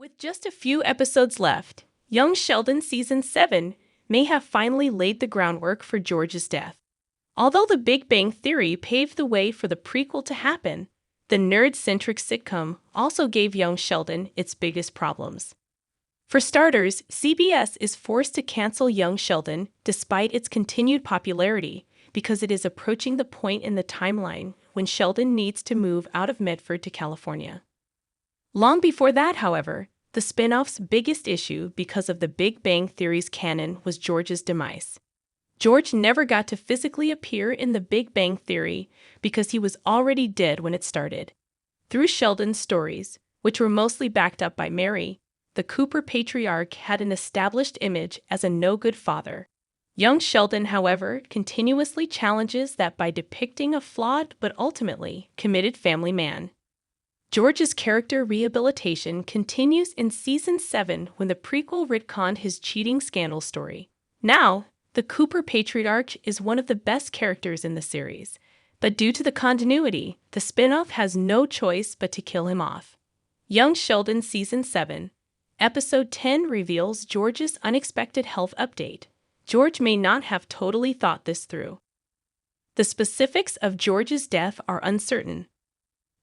With just a few episodes left, Young Sheldon Season 7 may have finally laid the groundwork for George's death. Although The Big Bang Theory paved the way for the prequel to happen, the nerd-centric sitcom also gave Young Sheldon its biggest problems. For starters, CBS is forced to cancel Young Sheldon despite its continued popularity because it is approaching the point in the timeline when Sheldon needs to move out of Medford to California. Long before that, however, the spin-off's biggest issue because of The Big Bang Theory's canon was George's demise. George never got to physically appear in The Big Bang Theory because he was already dead when it started. Through Sheldon's stories, which were mostly backed up by Mary, the Cooper patriarch had an established image as a no-good father. Young Sheldon, however, continuously challenges that by depicting a flawed but ultimately committed family man. George's character rehabilitation continues in Season 7 when the prequel retconned his cheating scandal story. Now, the Cooper patriarch is one of the best characters in the series, but due to the continuity, the spin-off has no choice but to kill him off. Young Sheldon Season 7, Episode 10 reveals George's unexpected health update. George may not have totally thought this through. The specifics of George's death are uncertain.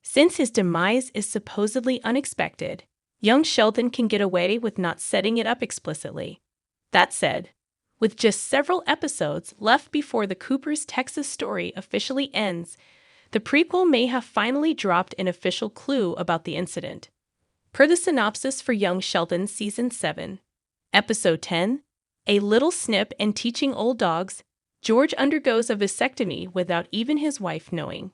Since his demise is supposedly unexpected, Young Sheldon can get away with not setting it up explicitly. That said, with just several episodes left before the Cooper's Texas story officially ends, the prequel may have finally dropped an official clue about the incident. Per the synopsis for Young Sheldon Season 7, Episode 10, A Little Snip and Teaching Old Dogs, George undergoes a vasectomy without even his wife knowing.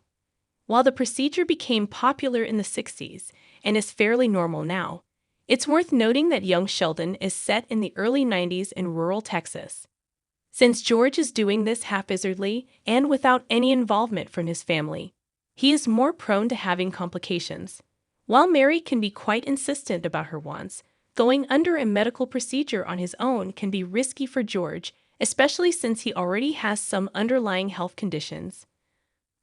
While the procedure became popular in the 60s and is fairly normal now, it's worth noting that Young Sheldon is set in the early 90s in rural Texas. Since George is doing this haphazardly and without any involvement from his family, he is more prone to having complications. While Mary can be quite insistent about her wants, going under a medical procedure on his own can be risky for George, especially since he already has some underlying health conditions.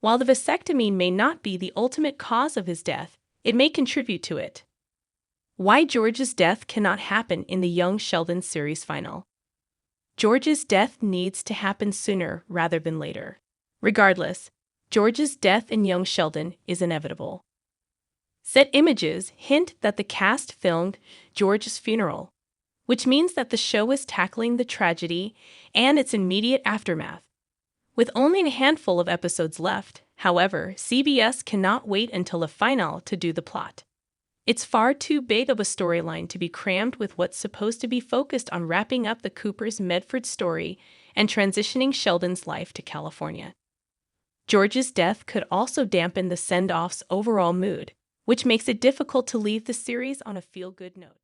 While the vasectomy may not be the ultimate cause of his death, it may contribute to it. Why George's death cannot happen in the Young Sheldon series final. George's death needs to happen sooner rather than later. Regardless, George's death in Young Sheldon is inevitable. Set images hint that the cast filmed George's funeral, which means that the show is tackling the tragedy and its immediate aftermath. With only a handful of episodes left, however, CBS cannot wait until the finale to do the plot. It's far too big of a storyline to be crammed with what's supposed to be focused on wrapping up the Cooper's Medford story and transitioning Sheldon's life to California. George's death could also dampen the send-off's overall mood, which makes it difficult to leave the series on a feel-good note.